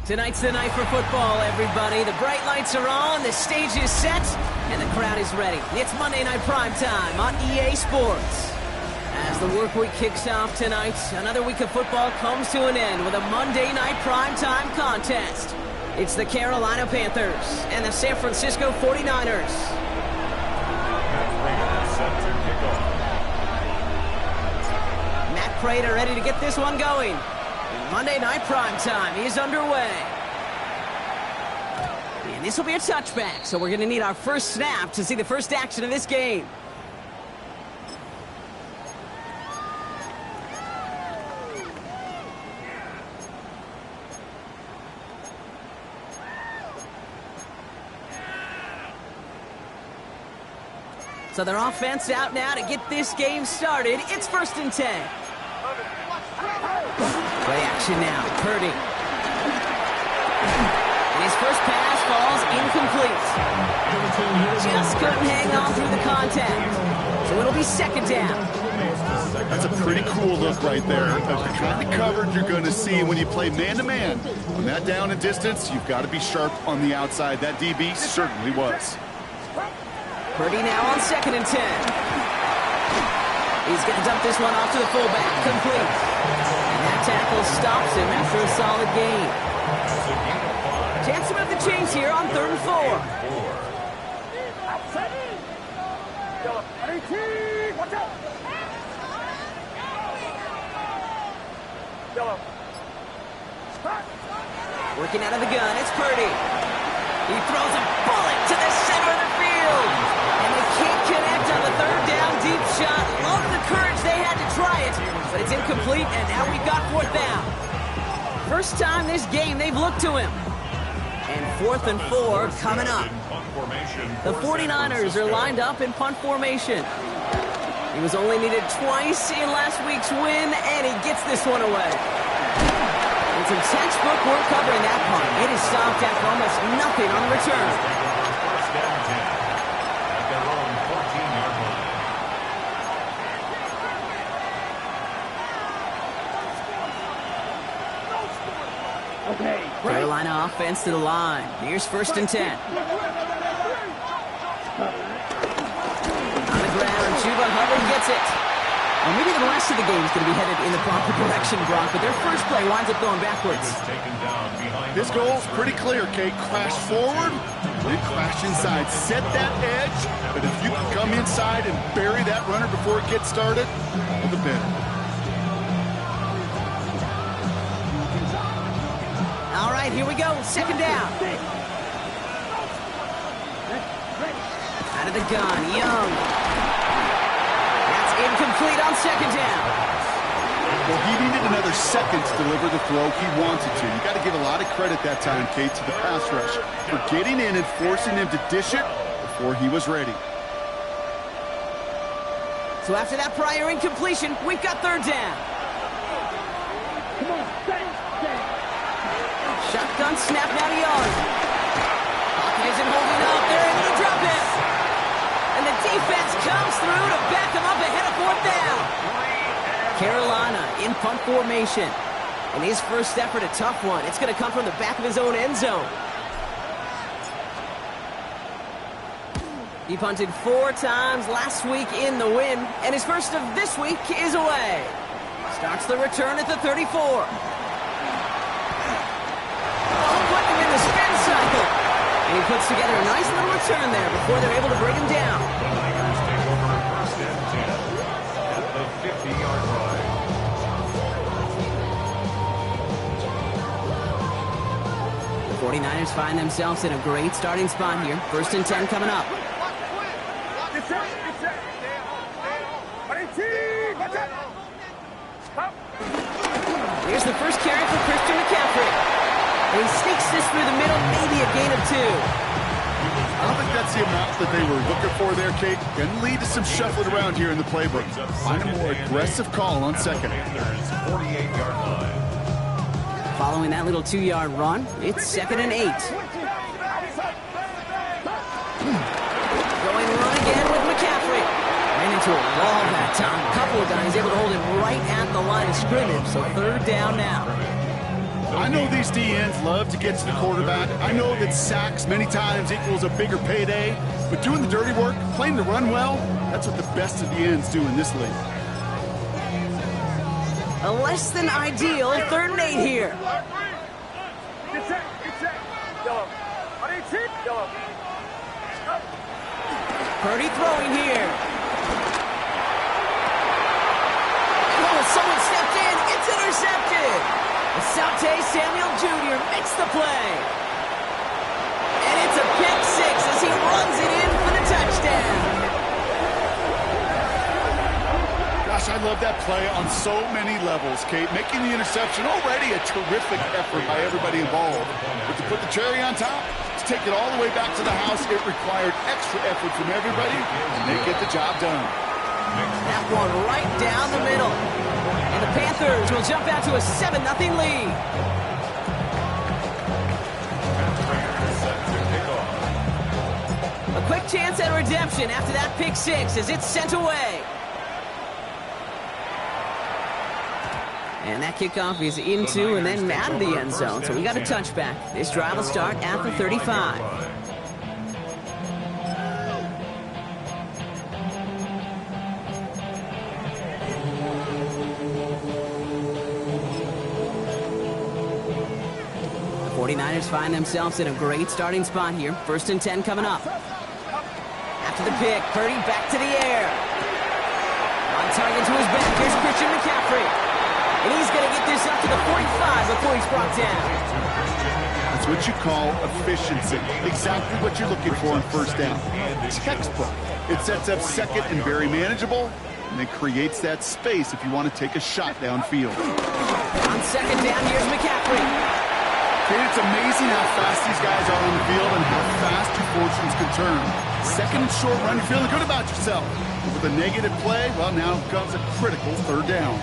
Tonight's the night for football, everybody. The bright lights are on, the stage is set, and the crowd is ready. It's Monday Night Primetime on EA Sports. As the work week kicks off tonight, another week of football comes to an end with a Monday Night Primetime contest. It's the Carolina Panthers and the San Francisco 49ers. Matt Prater ready to get this one going. Monday Night Primetime is underway. And this will be a touchback, so we're going to need our first snap to see the first action of this game. So their offense out now to get this game started. It's 1st and 10. Play action now, Purdy. And his first pass falls incomplete. Just couldn't hang on through the contact. So it'll be 2nd down. That's a pretty cool look right there. The kind of coverage you're going to see when you play man-to-man. When that down and distance, you've got to be sharp on the outside. That DB certainly was. Purdy now on 2nd and 10. He's going to dump this one off to the fullback. Complete. And that tackle stops him after a solid gain. Chance to move the chains here on 3rd and 4. Working out of the gun, it's Purdy. He throws a bullet to the center of the field. And they can't connect on the 3rd down deep shot. Love the courage they had to try it, but it's incomplete, and now we've got 4th down. First time this game they've looked to him. And 4th and 4 coming up. The 49ers are lined up in punt formation. He was only needed twice in last week's win, and he gets this one away. It's some textbook work covering that punt. It is stopped after almost nothing on the return. Carolina offense to the line. Here's 1st and 10. On the ground, Chuba Hubbard gets it. Well, maybe the rest of the game is going to be headed in the proper direction, Brock, but their first play winds up going backwards. This goal is pretty clear, Kate. Crash forward, then crash inside. Set that edge, but if you can come inside and bury that runner before it gets started, all the better. All right, here we go. 2nd down. Out of the gun, Young. That's incomplete on 2nd down. Well, he needed another second to deliver the throw he wanted to. You got to give a lot of credit that time, Kate, to the pass rush for getting in and forcing him to dish it before he was ready. So after that prior incompletion, we've got 3rd down. Shotgun snap now to Young. Pocket isn't holding up. They're able to drop it. And the defense comes through to back him up ahead of 4th down. Carolina in punt formation. And his first effort, a tough one. It's going to come from the back of his own end zone. He punted 4 times last week in the win. And his first of this week is away. Starts the return at the 34. And he puts together a nice little return there before they're able to bring him down. The Niners take over 1st and 10 at the 50-yard line. The 49ers find themselves in a great starting spot here. 1st and 10 coming up. Here's the first carry for Christian McCaffrey. And he sneaks this through the middle, maybe a gain of 2. I don't think that's the amount that they were looking for there, Kate. Going to lead to some shuffling around here in the playbook. Find a more aggressive call on 2nd. 48-yard line. Following that little 2-yard run, it's 2nd and 8. Going run again with McCaffrey. Ran into a wall that time. A couple of guys able to hold him right at the line of scrimmage, so 3rd down now. I know these DNs love to get to the quarterback. I know that sacks many times equals a bigger payday, but doing the dirty work, playing the run well, that's what the best of the ends do in this league. A less than ideal 3rd and 8 here. Purdy throwing here. Oh, someone stepped in. It's intercepted. Asante Samuel Jr. makes the play. And it's a pick 6 as he runs it in for the touchdown. Gosh, I love that play on so many levels, Kate. Making the interception already a terrific effort by everybody involved. But to put the cherry on top, to take it all the way back to the house, it required extra effort from everybody, and they get the job done. That one right down the middle. And the Panthers will jump out to a 7-0 lead. A quick chance at redemption after that pick 6 as it's sent away. And that kickoff is into and then out of the end zone. So we got a touchback. This drive will start at the 35. The 49ers find themselves in a great starting spot here. 1st and 10 coming up. After the pick, Purdy back to the air. On target to his back. Here's Christian McCaffrey. And he's going to get this up to the 45 before he's brought down. That's what you call efficiency. Exactly what you're looking for on 1st down. Textbook. It sets up 2nd and very manageable, and then creates that space if you want to take a shot downfield. On 2nd down, here's McCaffrey. Okay, it's amazing how fast these guys are on the field and how fast your fortunes can turn. 2nd and short run, you're feeling good about yourself. But with a negative play, well, now comes a critical 3rd down.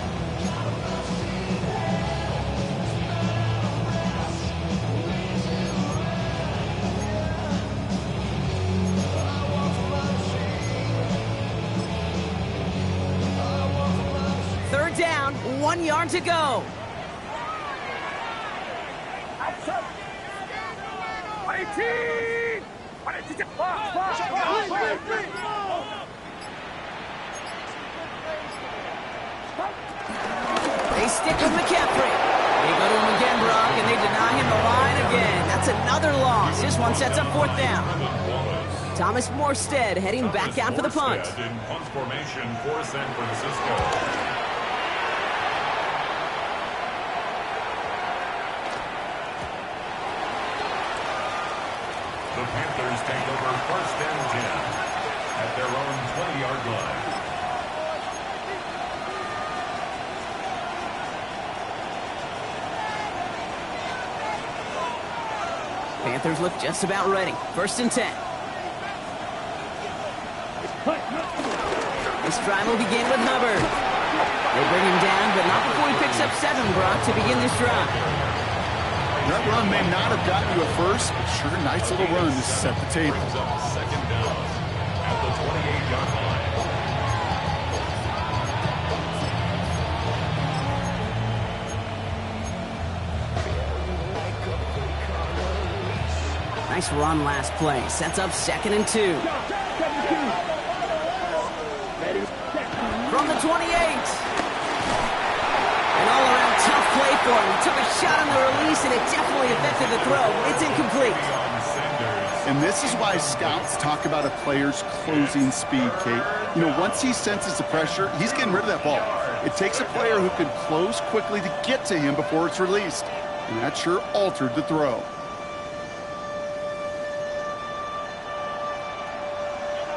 Down, 1 yard to go. They stick with McCaffrey. They go to him again, Brock, and they deny him the line again. That's another loss. This one sets up 4th down. Thomas Morstead heading back out for the punt. In punt formation for San Francisco. The Panthers take over 1st and 10 at their own 20-yard line. Panthers look just about ready. 1st and 10. This drive will begin with Hubbard. They bring him down, but not before he picks up 7, Brock, to begin this drive. That run may not have gotten you a first, but sure, nice little run to set the table. 2nd down at the 28-yard line. Nice run last play. Sets up 2nd and 2. From the 28. An all-around tough play for him. He took a shot on the release, and it definitely affected the throw. It's incomplete. And this is why scouts talk about a player's closing speed, Kate. You know, once he senses the pressure, he's getting rid of that ball. It takes a player who can close quickly to get to him before it's released. And that sure altered the throw.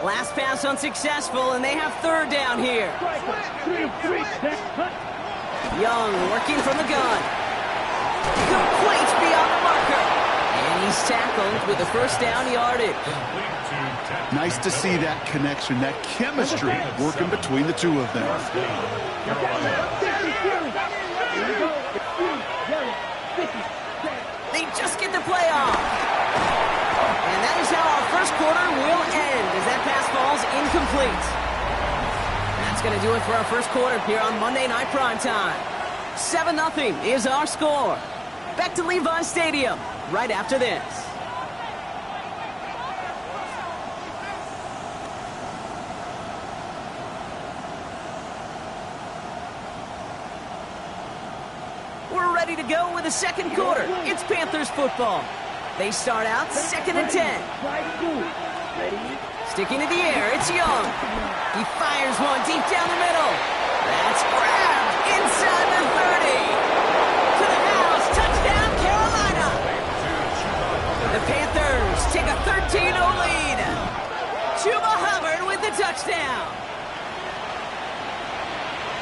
Last pass unsuccessful, and they have 3rd down here. Young working from the gun. Complete beyond the marker. And he's tackled with the 1st down yardage. Nice to see that connection, that chemistry working between the two of them. They just get the play off. And that is how our 1st quarter will end as that pass falls incomplete. That's going to do it for our 1st quarter here on Monday Night Primetime. 7-0 is our score. Back to Levi Stadium right after this. We're ready to go with the second quarter. It's Panthers football. They start out 2nd and 10. Sticking to the air, it's Young. He fires one deep down the middle. That's grabbed inside the 30. To the house, touchdown Carolina. The Panthers take a 13-0 lead. Chuba Hubbard with the touchdown.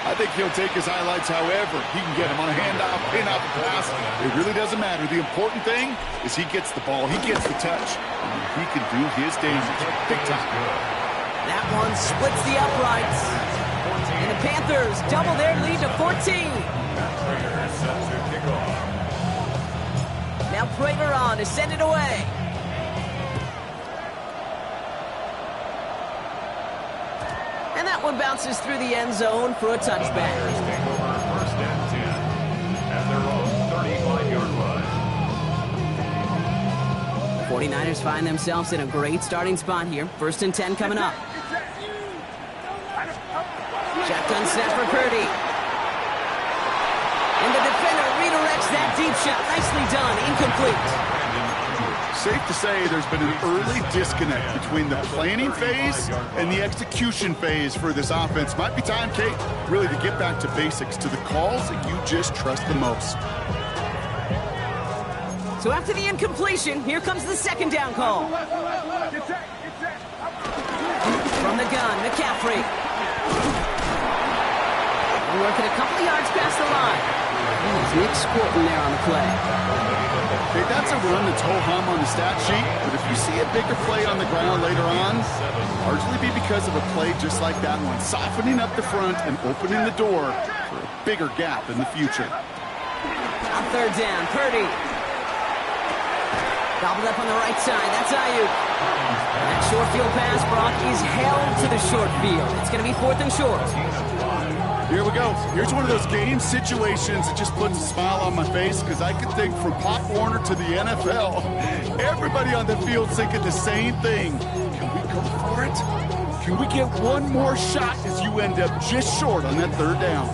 I think he'll take his highlights however he can get him on a handoff, pin-out the pass. It really doesn't matter. The important thing is he gets the ball, he gets the touch, and he can do his damage big time. That one splits the uprights. And the Panthers double their lead to 14. Now Prater on to send it away. And that one bounces through the end zone for a touchback. First and 10 at their own 35-yard line. 49ers find themselves in a great starting spot here. 1st and 10 coming up. Shotgun snap for Purdy. And the defender redirects that deep shot. Nicely done. Incomplete. Safe to say there's been an early disconnect between the planning phase and the execution phase for this offense. Might be time, Kate, really to get back to basics, to the calls that you just trust the most. So after the incompletion, here comes the 2nd down call. From the gun, McCaffrey. Working a couple of yards past the line. There's Nick Squirtin there on the play. Okay, that's a run that's ho-hum on the stat sheet, but if you see a bigger play on the ground later on, largely be because of a play just like that one, softening up the front and opening the door for a bigger gap in the future. On 3rd down, Purdy. Gobbled up on the right side, that's Ayuk. And that short field pass, Brock, is held to the short field. It's going to be 4th and short. Here we go. Here's one of those game situations that just puts a smile on my face because I can think from Pop Warner to the NFL. Everybody on the field thinking the same thing. Can we go for it? Can we get one more shot as you end up just short on that 3rd down?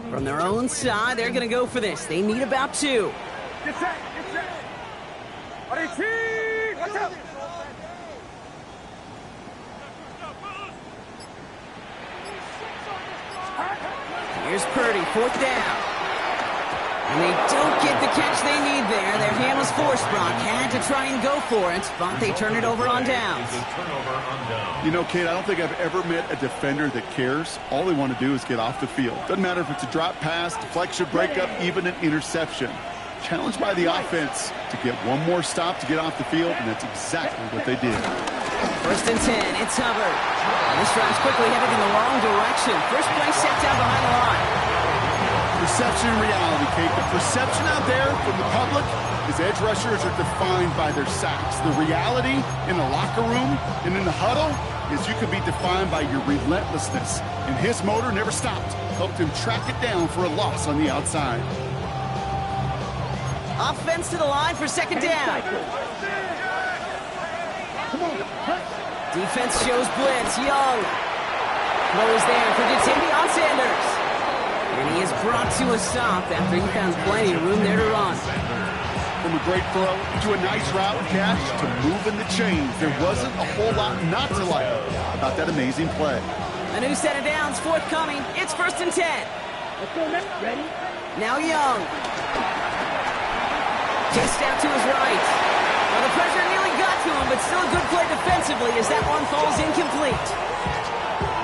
From their own side, they're going to go for this. They need about 2. Here's Purdy, 4th down. And they don't get the catch they need there. Their hand was forced, Brock. Had to try and go for it, but they turn it over on downs. You know, Kate, I don't think I've ever met a defender that cares. All they want to do is get off the field. Doesn't matter if it's a drop pass, deflection, breakup, even an interception. Challenged by the offense to get one more stop to get off the field, and that's exactly what they did. 1st and 10, it's Hubbard. And this drive's quickly headed in the wrong direction. First play set down behind the line. Perception and reality, Kate. The perception out there from the public is edge rushers are defined by their sacks. The reality in the locker room and in the huddle is you could be defined by your relentlessness. And his motor never stopped. Helped him track it down for a loss on the outside. Offense to the line for 2nd down. Defense shows blitz. Young. Throw is there for Jatavion Sanders. And he is brought to a stop after he found plenty of room there to run. From a great throw to a nice route catch to moving the chains. There wasn't a whole lot not to like about that amazing play. A new set of downs forthcoming. It's 1st and 10. Let's go, man. Ready? Now Young. Chased out to his right. Well, the pressure nearly got to him, but still a good play defensively as that one falls incomplete.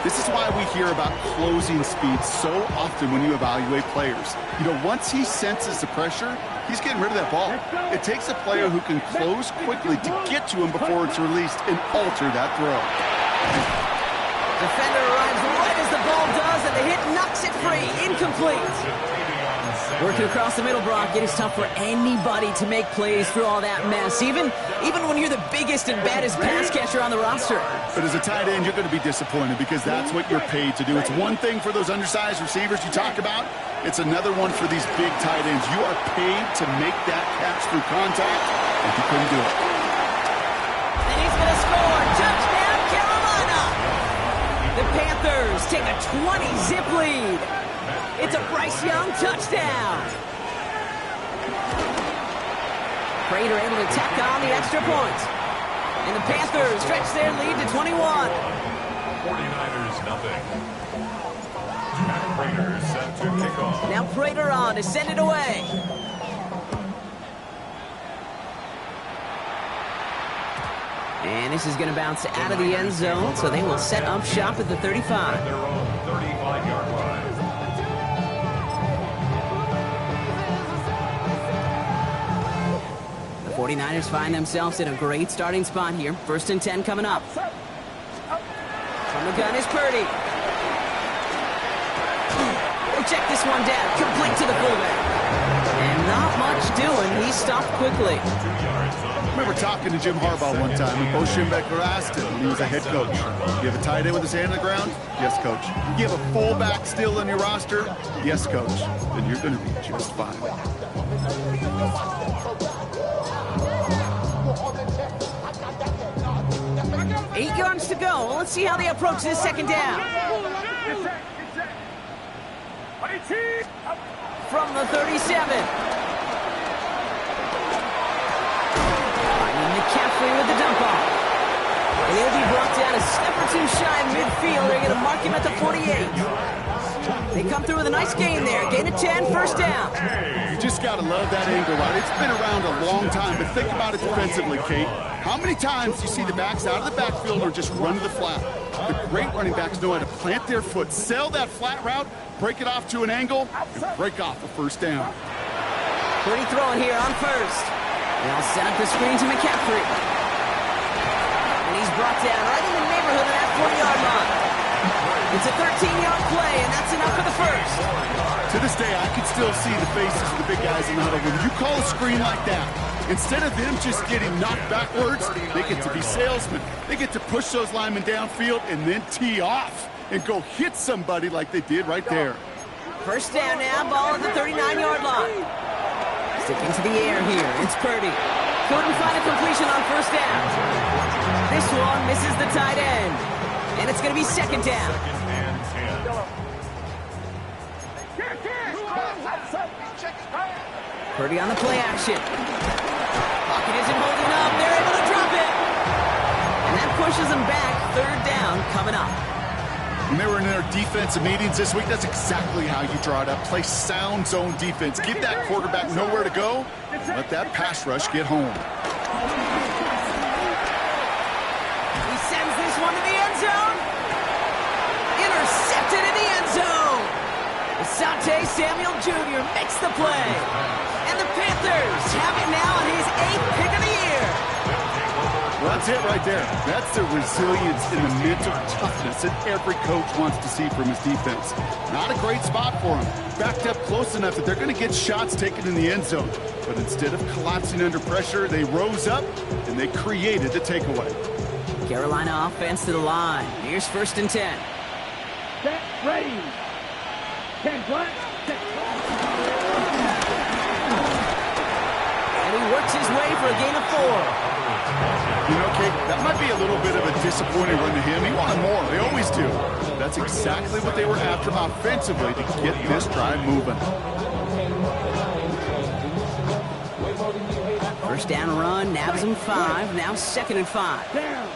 This is why we hear about closing speed so often when you evaluate players. You know, once he senses the pressure, he's getting rid of that ball. It takes a player who can close quickly to get to him before it's released and alter that throw. Defender arrives right as the ball does, and the hit knocks it free. Incomplete. Working across the middle, Brock, it is tough for anybody to make plays through all that mess, even when you're the biggest and baddest pass catcher on the roster. But as a tight end, you're going to be disappointed because that's what you're paid to do. It's one thing for those undersized receivers you talk about. It's another one for these big tight ends. You are paid to make that catch through contact, and you couldn't do it. And he's going to score. Touchdown, Carolina! The Panthers take a 20-zip lead. It's a Bryce Young touchdown. Prater able to tack on the extra point. And the Panthers stretch their lead to 21. 49ers nothing. Prater set to kick off. Now Prater on to send it away. And this is going to bounce out of the end zone, so they will set up shop at the 35. Their own 35-yard line. The 49ers find themselves in a great starting spot here. 1st and 10 coming up. From the gun is Purdy. He'll check this one down, complete to the fullback. And not much doing. He stopped quickly. 2 yards on I remember talking to Jim Harbaugh one time, and Bo Schembechler asked him when he was a head coach, you have a tight end with his hand on the ground? Yes, coach. You have a fullback still on your roster? Yes, coach. Then you're going to be just fine. 8 yards to go. Well, let's see how they approach this second down. From the 37. Finding McCaffrey with the dump off. And he'll be brought down a step or two shy of midfield. They're going to mark him at the 48. They come through with a nice gain there. Gain of 10, 1st down. You just got to love that angle, right? It's been around a long time, but think about it defensively, Kate. How many times do you see the backs out of the backfield or just run to the flat? The great running backs know how to plant their foot, sell that flat route, break it off to an angle, and break off a 1st down. Pretty throwing here on 1st. They'll set up the screen to McCaffrey. And he's brought down right in the neighborhood of that 40-yard line. It's a 13-yard play, and that's enough for the 1st. To this day, I can still see the faces of the big guys in the huddle. When you call a screen like that, instead of them just getting knocked backwards, they get to be salesmen. They get to push those linemen downfield and then tee off and go hit somebody like they did right there. 1st down now, ball at the 39-yard line. Sticking to the air here, it's Purdy. Couldn't find a completion on 1st down. This one misses the tight end. And it's going to be 2nd down. 2nd and 10. Purdy on the play action. Pocket isn't holding up. They're able to drop it. And that pushes them back. 3rd down coming up. When they were in their defensive meetings this week, that's exactly how you draw it up. Play sound zone defense. Give that quarterback nowhere to go. Let that pass rush get home. He sends this one to the end zone. Intercepted in the end zone. Asante Samuel Jr. makes the play. And the Panthers have it now on his 8th pick of the year. Well, that's it right there. That's the resilience and the mental toughness that every coach wants to see from his defense. Not a great spot for him. Backed up close enough that they're going to get shots taken in the end zone. But instead of collapsing under pressure, they rose up and they created the takeaway. Carolina offense to the line. Here's 1st and 10. Set, ready. 10 front. And he works his way for a gain of 4. You know, Kate, that might be a little bit of a disappointing run to him. He wanted more. They always do. That's exactly what they were after offensively to get this drive moving. 1st down run, nabs him 5. Now 2nd and 5. Down.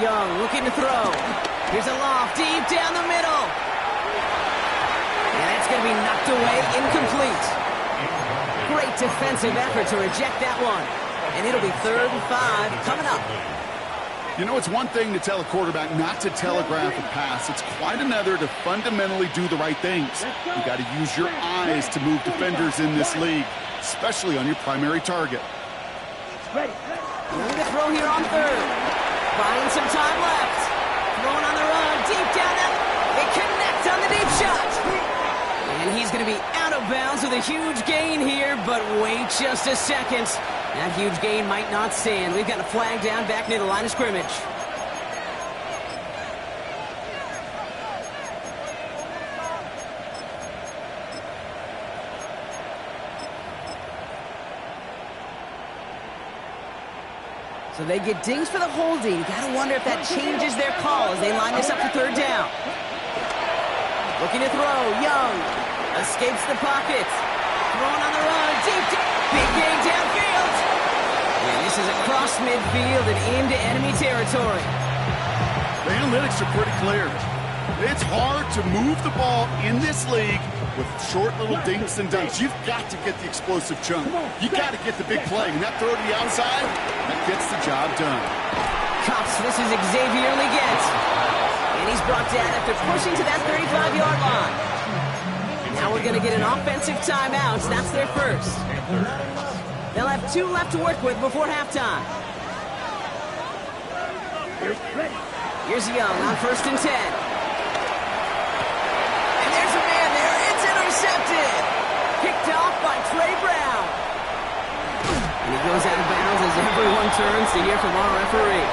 Young looking to throw. Here's a loft deep down the middle. And it's going to be knocked away, incomplete. Great defensive effort to reject that one. And it'll be 3rd and 5 coming up. You know, it's one thing to tell a quarterback not to telegraph a pass. It's quite another to fundamentally do the right things. You got to use your eyes to move defenders in this league, especially on your primary target. Ready. Looking to throw here on 3rd. Buying some time left. Throwing on the run, deep down. They connect on the deep shot. And he's going to be out of bounds with a huge gain here, but wait just a second. That huge gain might not stand. We've got a flag down back near the line of scrimmage. So they get dings for the holding. You gotta wonder if that changes their call as they line this up for third down. Looking to throw, Young escapes the pocket. Throwing on the run, deep, big gain downfield. And this is across midfield and into enemy territory. The analytics are pretty clear. It's hard to move the ball in this league with short little dinks and dunks. You've got to get the explosive chunk. You got to get the big play. And that throw to the outside, that gets the job done. Cops, this is Xavier Leggett. And he's brought down after pushing to that 35-yard line. Now we're going to get an offensive timeout. That's their first. They'll have 2 left to work with before halftime. Here's Young on 1st and 10. Intercepted. Picked off by Trey Brown. And he goes out of bounds as everyone turns to hear from our referee.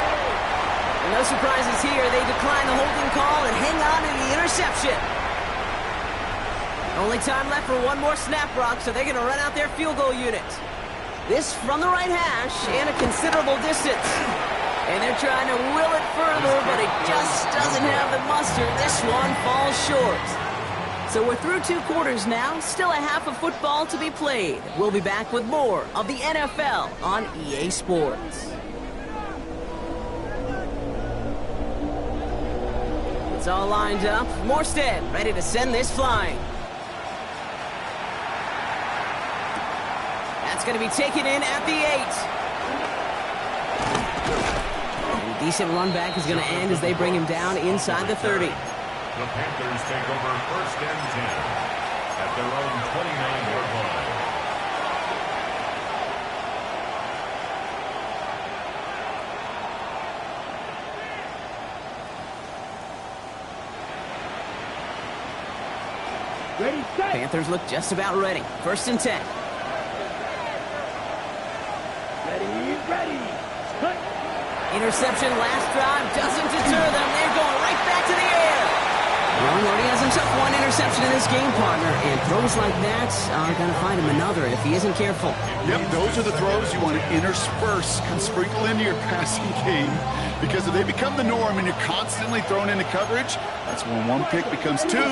And no surprises here. They decline the holding call and hang on to the interception. Only time left for one more snap, Brock, so they're going to run out their field goal unit. This from the right hash and a considerable distance. And they're trying to will it further, but it just doesn't have the muster. This one falls short. So we're through 2 quarters now, still a half of football to be played. We'll be back with more of the NFL on EA Sports. It's all lined up. Morstead ready to send this flying. That's going to be taken in at the 8. And a decent run back is going to end as they bring him down inside the 30. The Panthers take over 1st and 10 at their own 29-yard line. Ready, set. Panthers look just about ready. 1st and 10. Ready. Cut. Interception last drive doesn't deter them. They're going right back to the air. Well, he already has himself 1 interception in this game, partner, and throws like that are going to find him another if he isn't careful. Yep, those are the throws you want to intersperse and sprinkle into your passing game, because if they become the norm and you're constantly thrown into coverage, that's when 1 pick becomes 2, 2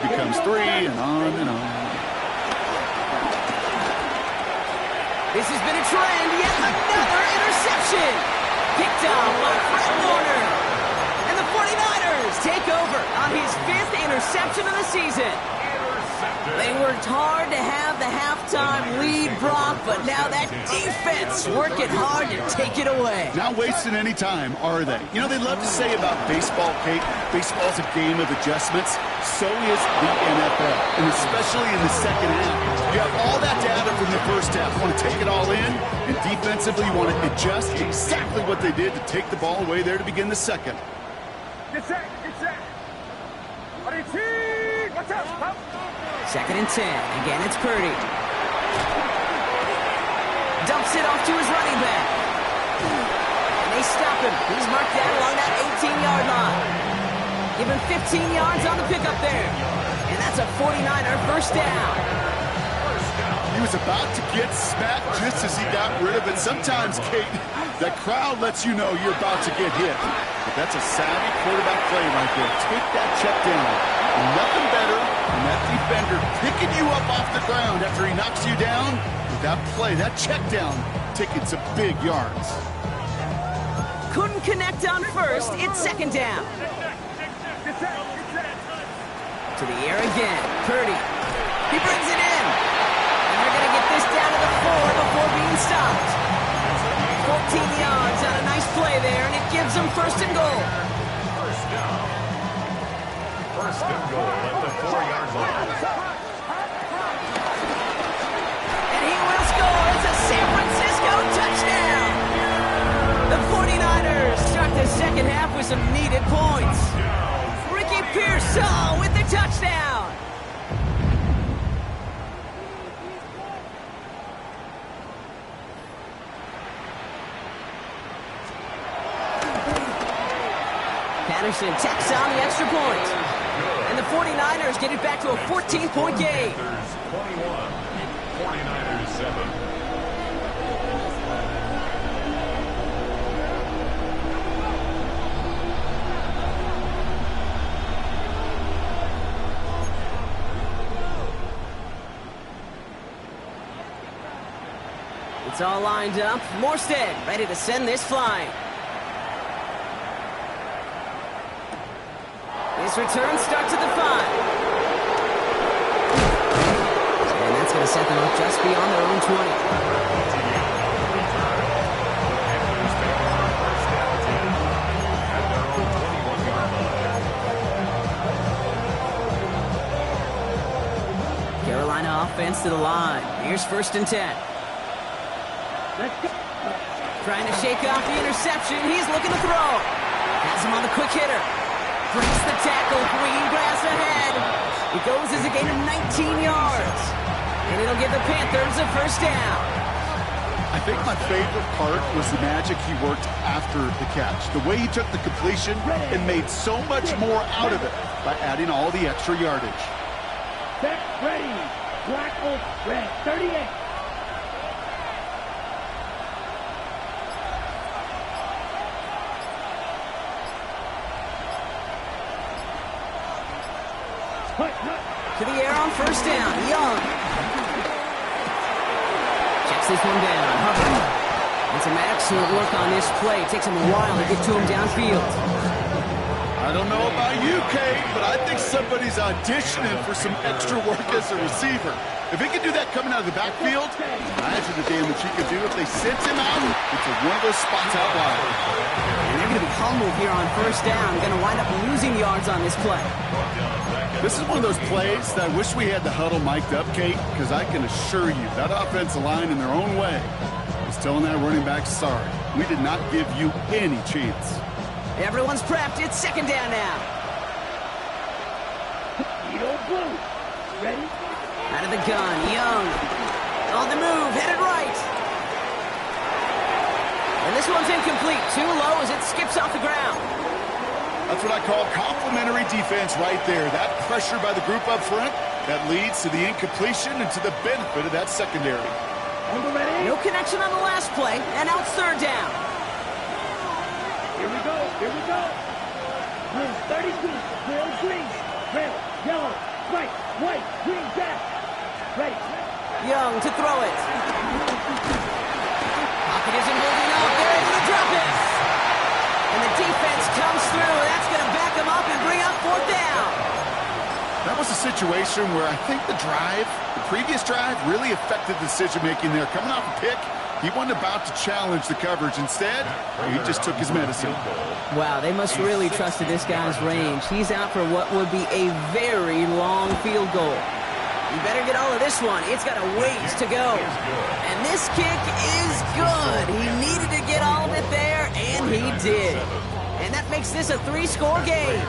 becomes 3, and on and on. This has been a trend. Yet another interception. Picked off by Fred Warner. And the 49ers take over on his 5th interception of the season. They worked hard to have the halftime lead, Brock, but now that defense working hard to take it away. Not wasting any time, are they? You know, they love to say about baseball, Kate, baseball's a game of adjustments. So is the NFL, and especially in the second half. You have all that data from the first half. You want to take it all in, and defensively you want to adjust exactly what they did to take the ball away there to begin the second. Get set. What's up? 2nd and 10. Again, it's Purdy. Dumps it off to his running back. And they stop him. He's marked down along that 18-yard line. Give him 15 yards on the pickup there. And that's a 49er first down. He was about to get smacked just as he got rid of it. Sometimes, Kate, that crowd lets you know you're about to get hit. But that's a savvy quarterback play right there. Take that check down. Nothing better than that defender picking you up off the ground after he knocks you down. With that play, that check down, taking some big yards. Couldn't connect on first. It's 2nd down. To the air again. Purdy. He brings it in. And they're going to get this down to the 4 before being stopped. 14 yards on a nice play there, and it gives them 1st and goal. First and goal at the 4-yard line. And he will score. It's a San Francisco touchdown. The 49ers start the second half with some needed points. Ricky Pearsall with the touchdown. Jefferson tacks on the extra point. And the 49ers get it back to a 14-point game. 21, 49ers 7. It's all lined up. Morstead ready to send this flying. His return starts at the 5. And that's going to set them up just beyond their own 20. Carolina offense to the line. Here's 1st and 10. Let's go. Trying to shake off the interception. He's looking to throw. Has him on the quick hitter. Breaks the tackle. Green grass ahead. It goes as a gain of 19 yards. And it'll give the Panthers a 1st down. I think my favorite part was the magic he worked after the catch. The way he took the completion and made so much more out of it by adding all the extra yardage. Set, ready. Black Oak, red, 38. To the air on 1st down. Young. Checks this one down. Hubbard. And some excellent work on this play. It takes him a while to get to him downfield. I don't know about you, Kate, but I think somebody's auditioning for some extra work as a receiver. If he can do that coming out of the backfield, imagine the damage he could do if they sent him out into one of those spots out wide. They're going to be humbled here on 1st down. Going to wind up losing yards on this play. This is one of those plays that I wish we had the huddle mic'd up, Kate, because I can assure you that offensive line in their own way is telling that running back, sorry, we did not give you any chance. Everyone's prepped. It's 2nd down now. Eagle blue. Ready? Out of the gun. Young. On the move. Headed right. And this one's incomplete. Too low as it skips off the ground. That's what I call complimentary defense right there. That pressure by the group up front, that leads to the incompletion and to the benefit of that secondary. Ready? No connection on the last play, and now it's 3rd down. Here we go. Here we go. Blue 32. Blue green. Red, yellow, white, green, dash. Ready. Young to throw it. Pocket isn't holding up. They're able to drop it. And the defense comes through. That's going to back them up and bring up 4th down. That was a situation where I think the previous drive, really affected decision-making there. Coming off a pick, he wasn't about to challenge the coverage. Instead, he just took his medicine. Wow, they must really trusted this guy's range. He's out for what would be a very long field goal. You better get all of this one. It's got a ways to go. And this kick is good. He needed to get all of it there, and he did. And that makes this a 3-score game.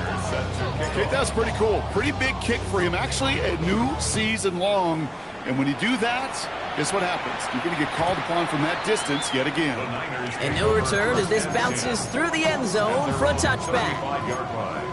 Okay, that's pretty cool. Pretty big kick for him. Actually, a new season long. And when you do that, guess what happens? You're going to get called upon from that distance yet again. And no return as this bounces through the end zone for a touchback. 5-yard line.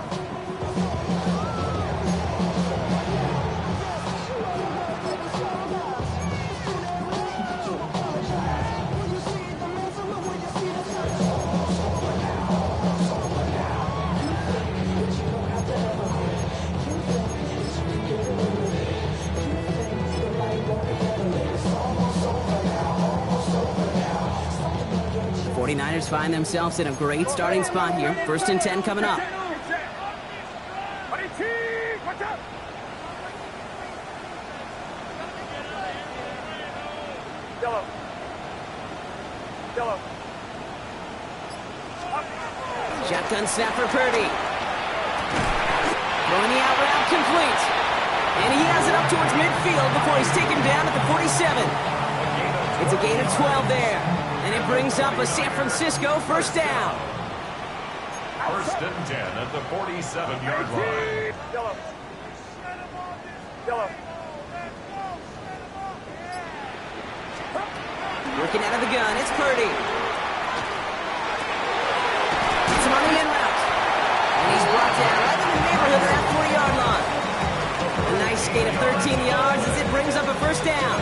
49ers find themselves in a great starting spot here. 1st and 10 coming up. Shotgun snap for Purdy. Throwing the out route complete. And he has it up towards midfield before he's taken down at the 47. It's a gain of 12 there. And it brings up a San Francisco 1st down. 1st and 10 at the 47-yard line. Working out of the gun, it's Purdy. Gets him on the in route. And he's gain of 13 yards as it brings up a first down.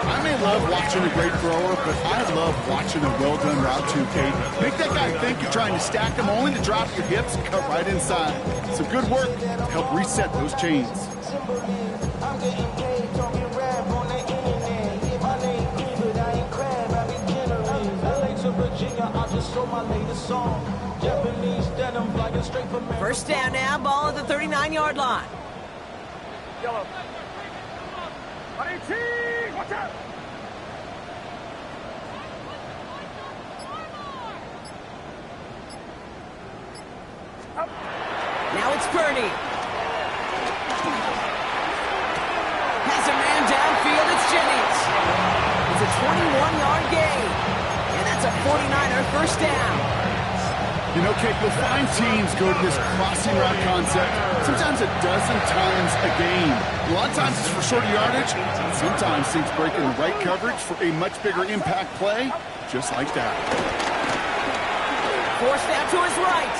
I may love watching a great thrower, but I love watching a well-done route too, Kate. Make that guy think you're trying to stack him only to drop your hips and cut right inside. Some good work to help reset those chains. First down now, ball at the 39-yard line. Yellow. Watch out! Now it's Purdy. Has a man downfield, it's Jennings. It's a 21-yard gain. And that's a 49er first down. You know, Kate, you'll find teams go to this crossing route concept sometimes a dozen times a game. A lot of times it's for shorter yardage, and sometimes teams break in the right coverage for a much bigger impact play, just like that. Forced out to his right.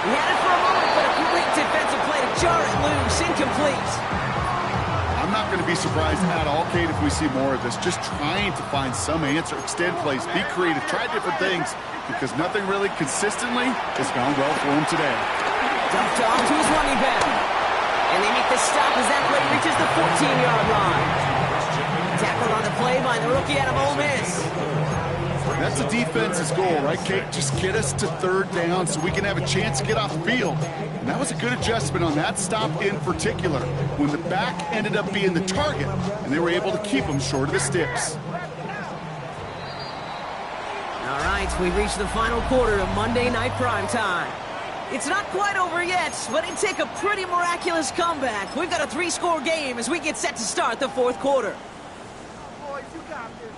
He had it for a moment, but a great defensive play to jar it loose, incomplete. I'm not going to be surprised at all, Kate, if we see more of this. Just trying to find some answer, extend plays, be creative, try different things, because nothing really consistently has gone well for him today. Dumped off to his running back. And they make the stop as that play reaches the 14-yard line. Tackled on the play by the rookie out of Ole Miss. That's the defense's goal, right, Kate? Just get us to third down so we can have a chance to get off the field. And that was a good adjustment on that stop in particular, when the back ended up being the target, and they were able to keep him short of the sticks. All right, we've reached the final quarter of Monday Night Primetime. It's not quite over yet, but it'd take a pretty miraculous comeback. We've got a 3-score game as we get set to start the fourth quarter. Boys, you got this.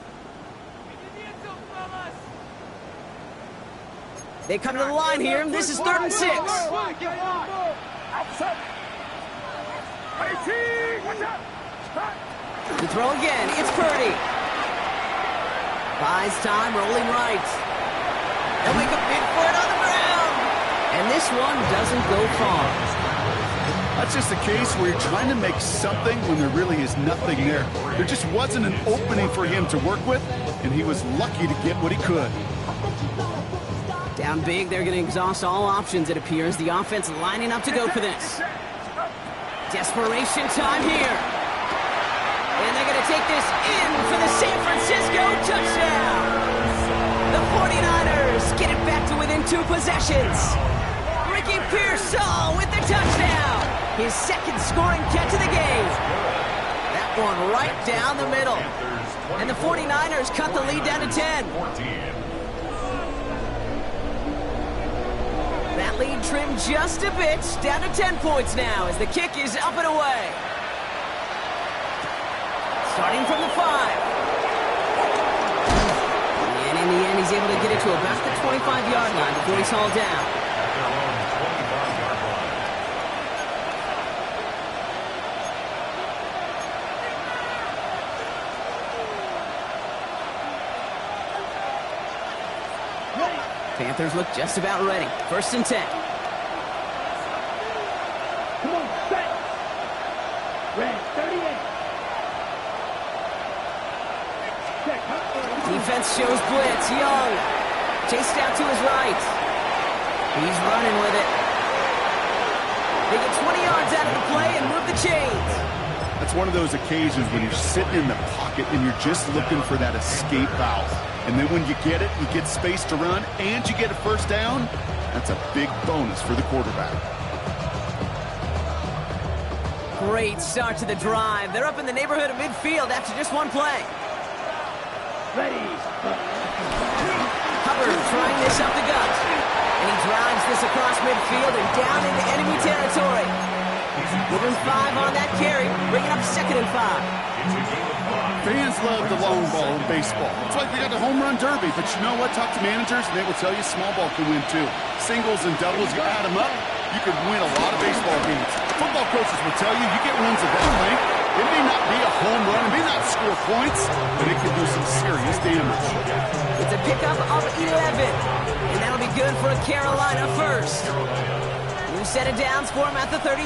They come to the line here. This is 3rd and 6. The throw again. It's Purdy. Buys time, rolling right. They'll make a big for it on the ground. And this one doesn't go far. That's just a case where you're trying to make something when there really is nothing there. There just wasn't an opening for him to work with, and he was lucky to get what he could. Down big, they're going to exhaust all options, it appears. The offense lining up to go for this. Desperation time here. And they're going to take this in for the San Francisco touchdown. The 49ers get it back to within 2 possessions. Ricky Pearsall with the touchdown. His second scoring catch of the game. That one right down the middle. And the 49ers cut the lead down to 10. That lead trimmed just a bit, down to 10 points now as the kick is up and away. Starting from the 5. And in the end, he's able to get it to about the 25-yard line before he's hauled down. Panthers look just about ready. 1st and 10. Come on, set. Red 38. Check. Defense shows blitz. Young. Chased out to his right. He's running with it. They get 20 yards out of the play and move the chains. That's one of those occasions when you're sitting in the pocket and you're just looking for that escape valve. And then when you get it, you get space to run, and you get a first down. That's a big bonus for the quarterback. Great start to the drive. They're up in the neighborhood of midfield after just one play. Ready. Hubbard trying this up the gut. And he drives this across midfield and down into enemy territory. Give him 5 on that carry, bringing up 2nd and 5. Fans love the long ball in baseball. It's like they got the home run derby, but you know what? Talk to managers, and they will tell you small ball can win too. Singles and doubles, you add them up, you could win a lot of baseball games. Football coaches will tell you you get wins of that length. It may not be a home run, it may not score points, but it can do some serious damage. It's a pickup of 11, and that'll be good for a Carolina first. New set of downs for him at the 38.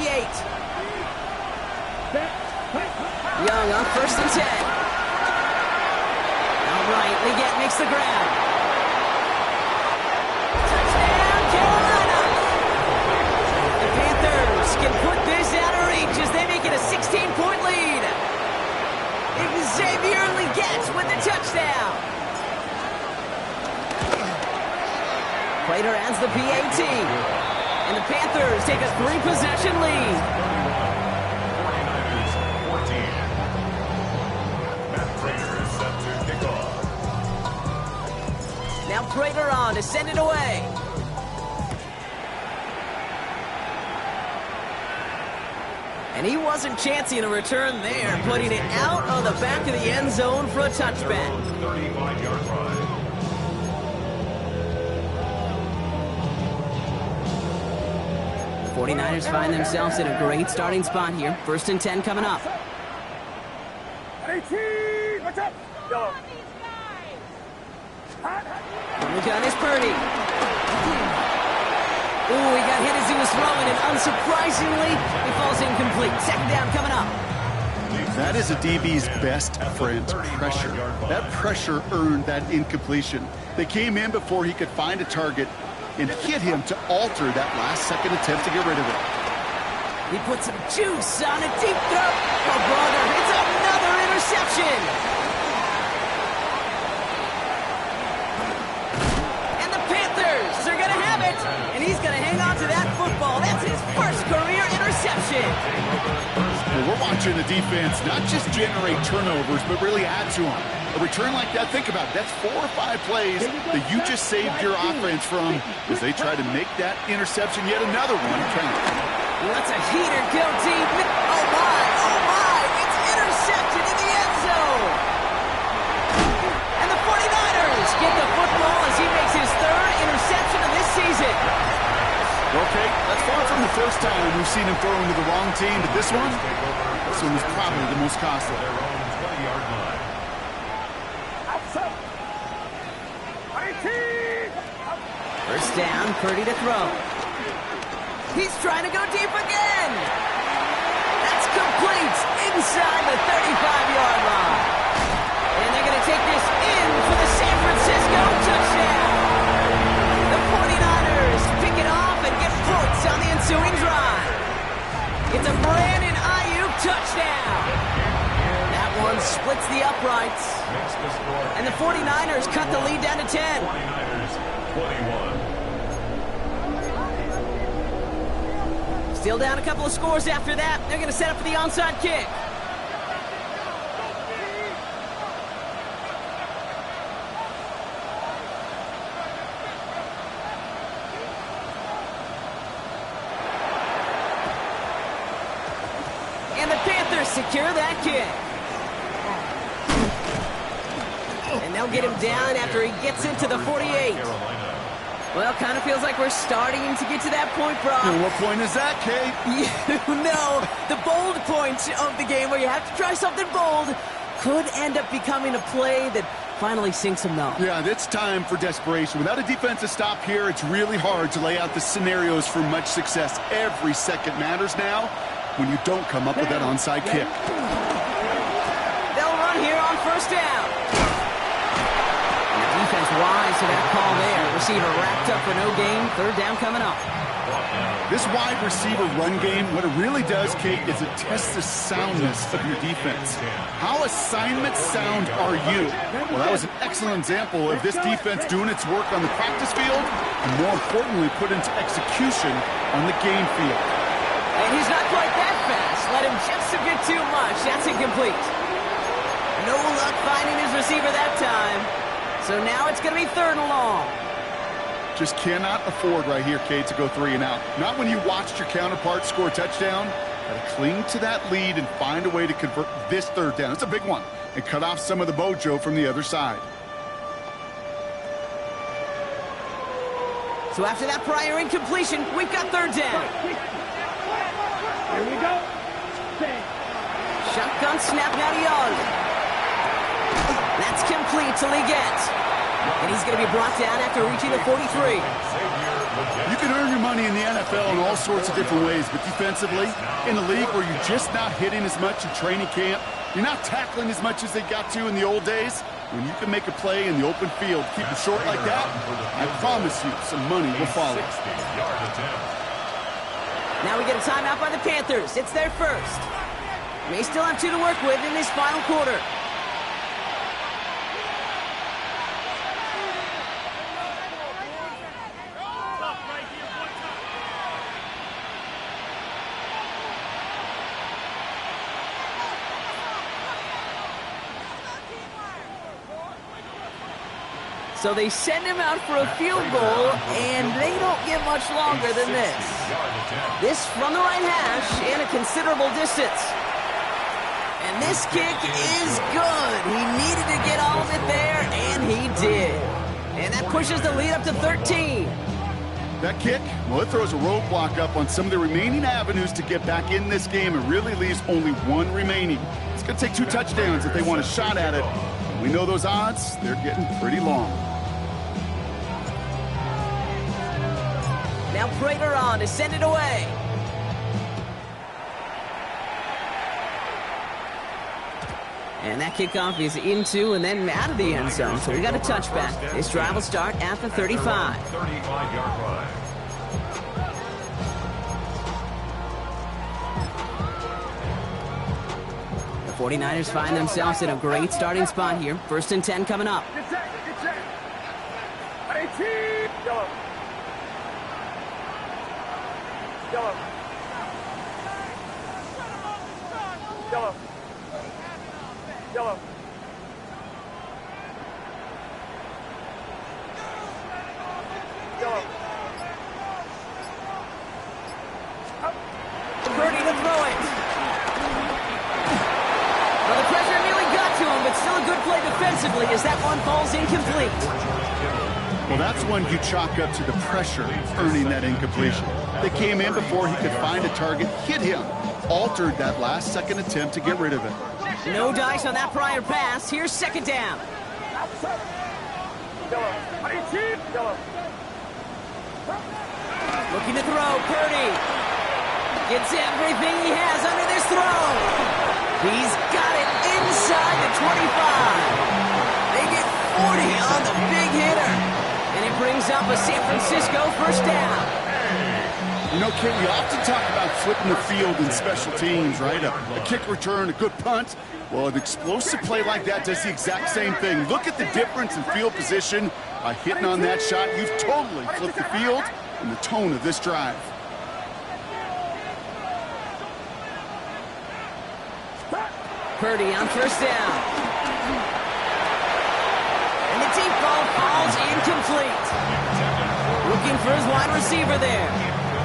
Young on 1st and 10. All right, Litt makes the grab. Touchdown, Carolina! The Panthers can put this out of reach as they make it a 16-point lead. Xavier Litt with the touchdown. Prater adds the PAT. And the Panthers take a 3-possession lead. 49ers 14. Matt Prater is set to kick off. Now Prater on to send it away. And he wasn't chancing a return there, putting it out of the back of the end zone for a touchback. 35-yard line. The 49ers find themselves in a great starting spot here. 1st and 10 coming up. 18, what's up? Go. On the gun is Purdy. Ooh, he got hit as he was throwing, and unsurprisingly, he falls incomplete. 2nd down coming up. That is a DB's best friend, pressure. That pressure earned that incompletion. They came in before he could find a target and hit him to alter that last-second attempt to get rid of it. He put some juice on a deep throw. Oh, brother, it's another interception. And the Panthers are going to have it. And he's going to hang on to that football. That's his first career interception. Well, we're watching the defense not just generate turnovers, but really add to them. A return like that, think about it, that's 4 or 5 plays that you just saved your offense from as they try to make that interception, yet another one count. That's a heater, go deep. Oh my, it's intercepted in the end zone. And the 49ers get the football as he makes his 3rd interception of this season. Okay, that's far from the first time we've seen him throw into the wrong team, but this one was probably the most costly. Their own 20-yard line. 1st down, Purdy to throw. He's trying to go deep again. That's complete inside the 35-yard line. And they're going to take this in for the San Francisco touchdown. The 49ers pick it off and get points on the ensuing drive. It's a Brandon Ayuk touchdown. That one splits the uprights. And the 49ers cut the lead down to 10. 49ers 21. Still down a couple of scores after that. They're going to set up for the onside kick. And the Panthers secure that kick. And they'll get him down after he gets into the 48. Well, kind of feels like we're starting to get to that point, Brock. And what point is that, Kate? You know, the bold point of the game where you have to try something bold could end up becoming a play that finally sinks them now. Yeah, it's time for desperation. Without a defensive stop here, it's really hard to lay out the scenarios for much success. Every second matters now when you don't come up with that onside kick. They'll run here on 1st down. Defense wise to that call there. Receiver wrapped up for no gain. 3rd down coming up. This wide receiver run game, what it really does, Kate, is it tests the soundness of your defense. How assignment sound are you? Well, that was an excellent example of this defense doing its work on the practice field and, more importantly, put into execution on the game field. And he's not quite that fast. Let him just a bit too much. That's incomplete. No luck finding his receiver that time. So now it's going to be 3rd and long. Just cannot afford right here, Kate, to go 3 and out. Not when you watched your counterpart score a touchdown. Got to cling to that lead and find a way to convert this 3rd down. It's a big one. And cut off some of the mojo from the other side. So after that prior incompletion, we've got 3rd down. Here we go. Shotgun snap now to Young. That's complete to Litt. And he's going to be brought down after reaching the 43. You can earn your money in the NFL in all sorts of different ways, but defensively, in a league where you're just not hitting as much in training camp, You're not tackling as much as they got to in the old days. When you can make a play in the open field, keep it short like that, I promise you some money will follow. 60-yard attempt. Now we get a timeout by the Panthers. It's their first. They still have 2 to work with in this final quarter. So they send him out for a field goal, and they don't get much longer than this. This from the right hash and a considerable distance. And this kick is good. He needed to get all of it there, and he did. And that pushes the lead up to 13. That kick, well, it throws a roadblock up on some of the remaining avenues to get back in this game. It really leaves only one remaining. It's going to take 2 touchdowns if they want a shot at it. We know those odds, they're getting pretty long. Now Prater on to send it away. And that kickoff is into and then out of the end zone. So we got a touchback. This drive will start at the 35. 35-yard line. The 49ers find themselves in a great starting spot here. 1st and 10 coming up. Get set. Yellow. Yellow. Yellow. Yellow. Yellow. Purdy to throw it. Well, the pressure nearly got to him, but still a good play defensively as that one falls incomplete. Well, that's one you chalk up to the pressure earning that incompletion. They came in before he could find a target, hit him, altered that last-second attempt to get rid of it. No dice on that prior pass. Here's 2nd down. Yellow. Looking to throw. Purdy gets everything he has under this throw. He's got it inside the 25. They get 40 on the big hitter. And it brings up a San Francisco 1st down. You know, Kate, we often talk about flipping the field in special teams, right? A kick return, a good punt. Well, an explosive play like that does the exact same thing. Look at the difference in field position. By hitting on that shot, you've totally flipped the field and the tone of this drive. Purdy on 1st down. And the deep ball falls incomplete. Looking for his wide receiver there.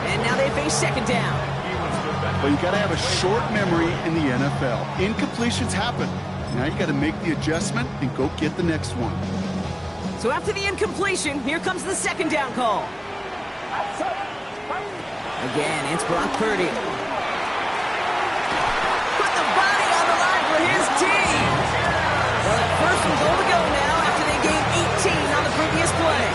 And now they face 2nd down. But you got to have a short memory in the NFL. Incompletions happen. Now you got to make the adjustment and go get the next one. So after the incompletion, here comes the 2nd down call. Again, it's Brock Purdy. Put the body on the line for his team. Well, that 1st and goal to go now after they gained 18 on the previous play.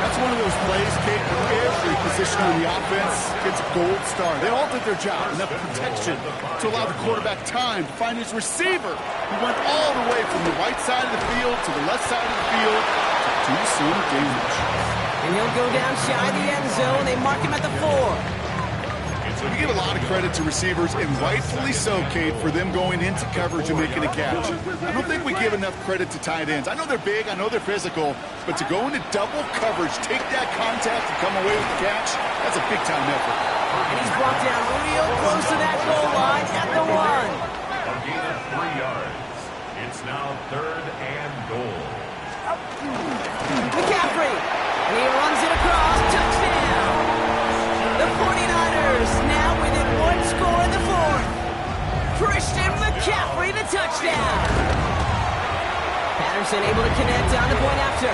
That's one of those plays, Kate, where every position on the offense gets a gold star. They all did their job. Enough protection to allow the quarterback time to find his receiver. He went all the way from the right side of the field to the left side of the field to do some damage. And he'll go down shy of the end zone. They mark him at the 4. We give a lot of credit to receivers, and rightfully so, Kate, for them going into coverage and making a catch. I don't think we give enough credit to tight ends. I know they're big, I know they're physical, but to go into double coverage, take that contact, and come away with the catch, that's a big-time effort. And he's brought down real close to that goal line at the 1. A gain of 3 yards. It's now 3rd and goal. McCaffrey. And he runs it across. Touchdown. The 49ers now within 1 score in the 4th. Christian McCaffrey, the touchdown. Patterson able to connect on the point after.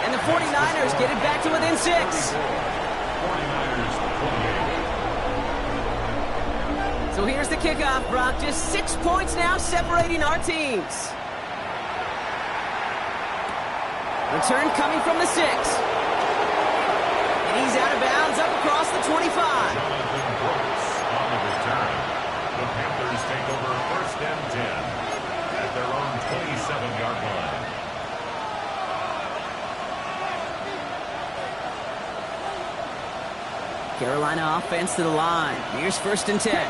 And the 49ers get it back to within 6. 49ers 28. So here's the kickoff, Brock. Just 6 points now separating our teams. Return coming from the 6. And he's out of bounds up across the 25. Jonathan Brooks on the return. The Panthers take over 1st and 10. Carolina offense to the line. Here's 1st and 10.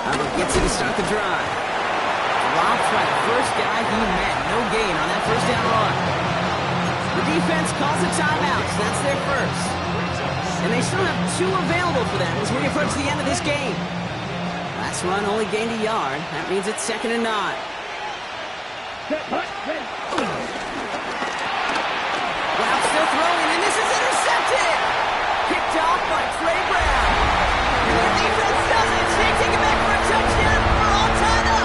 Hubbard gets it to start the drive. Dropped by the first guy he met. No gain on that 1st down run. The defense calls a timeout, so that's their first. And they still have 2 available for them as we approach the end of this game. Last run only gained a yard. That means it's 2nd and 9. Wow, still throwing, and this is intercepted! Picked off by Trey Brown. And their defense does it. They take it back for a touchdown. We're all tied up.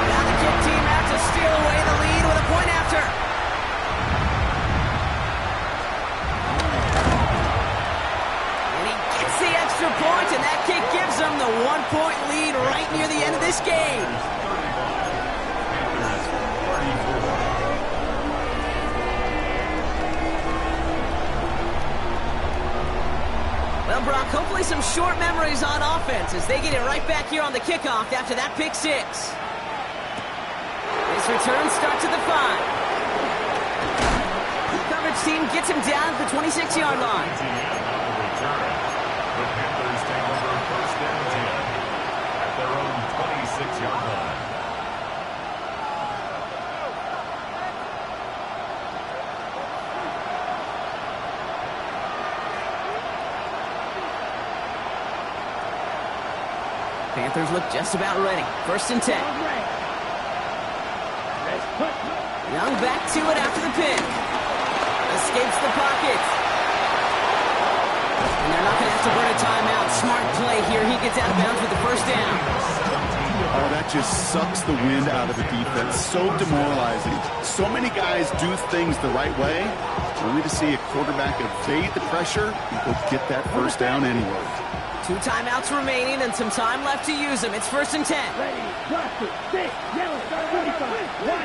Now the kick team out to steal away the lead with a point after. And he gets the extra point, and that kick gives them the 1-point lead right near the end of this game. Well, Brock, hopefully some short memories on offense as they get it right back here on the kickoff after that pick 6. This return starts at the 5. The coverage team gets him down at the 26-yard line. The Panthers take over 1st and 10 at their own 26-yard line. Panthers look just about ready. 1st and 10. Young back to it after the pick. Escapes the pocket. And they're not going to have to burn a timeout. Smart play here. He gets out of bounds with the 1st down. Oh, that just sucks the wind out of the defense. So demoralizing. So many guys do things the right way, only to see a quarterback evade the pressure and go get that 1st down anyway. 2 timeouts remaining and some time left to use them. It's 1st and 10. Ready, cluster, 6, yellow, 45, 1.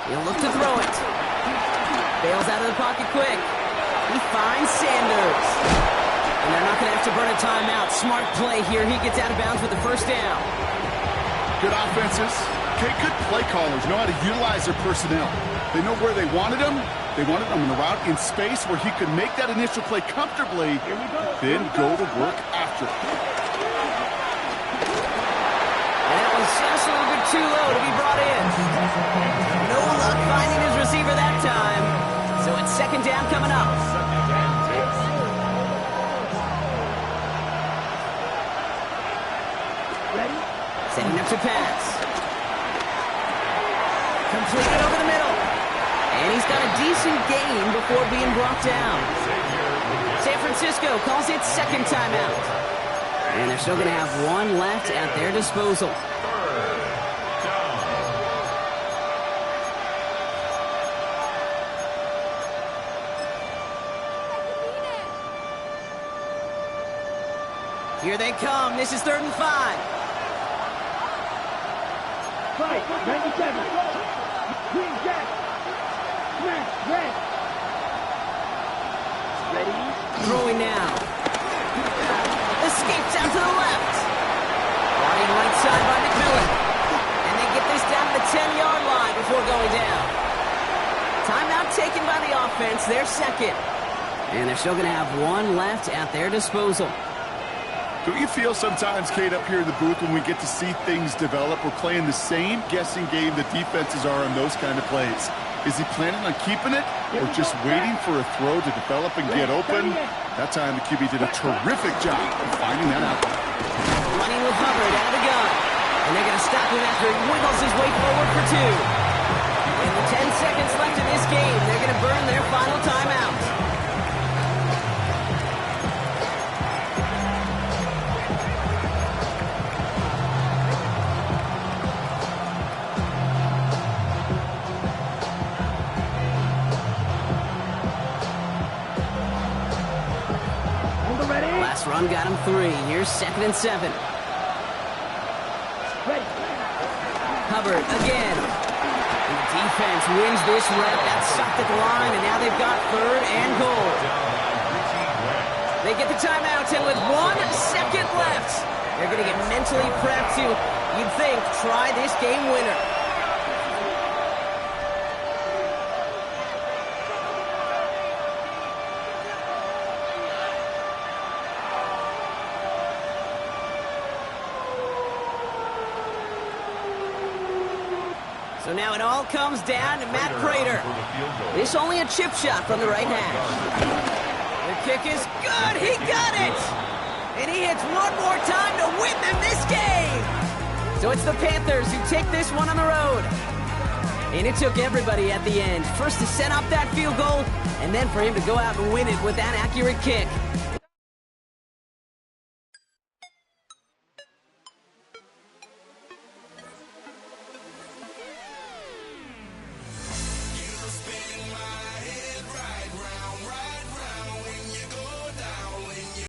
He'll look to throw it. Bails out of the pocket quick. He finds Sanders. And they're not going to have to burn a timeout. Smart play here. He gets out of bounds with the 1st down. Good offenses. Okay, good play callers know how to utilize their personnel. They know where they wanted them. They wanted him in a route in space where he could make that initial play comfortably, then go to work after it. And that was just a little bit too low to be brought in. No luck finding his receiver that time. So it's 2nd down coming up. Ready? Setting up to pass. Completed over the middle. And he's got a decent gain before being brought down. San Francisco calls it 2nd timeout. And they're still going to have 1 left at their disposal. Here they come. This is 3rd and 5. Fight, 97. Green Jack. Smash, red. Ready? Throwing now. Escapes out to the left. Brought in right side by McMillan. And they get this down to the 10-yard line before going down. Timeout taken by the offense. They're 2nd. And they're still going to have 1 left at their disposal. Don't you feel sometimes, Kate, up here in the booth when we get to see things develop, we're playing the same guessing game the defenses are on those kind of plays? Is he planning on keeping it or just waiting for a throw to develop and get open? That time the QB did a terrific job of finding that out. Running with Hubbard out of the gun. And they're going to stop him after he wiggles his way forward for 2. With 10 seconds left in this game, they're going to burn their final timeout. Last run got him 3. Here's 2nd and 7. Ready. Hubbard again. And the defense wins this rep. That's stopped at the line, and now they've got 3rd and goal. They get the timeout, and with 1 second left, they're going to get mentally prepped to, you'd think, try this game winner. So now it all comes down to Matt Prater. This only a chip shot from the right hash. The kick is good. He got it. And he hits one more time to win them this game. So it's the Panthers who take this one on the road. And it took everybody at the end. First to set up that field goal, and then for him to go out and win it with that accurate kick.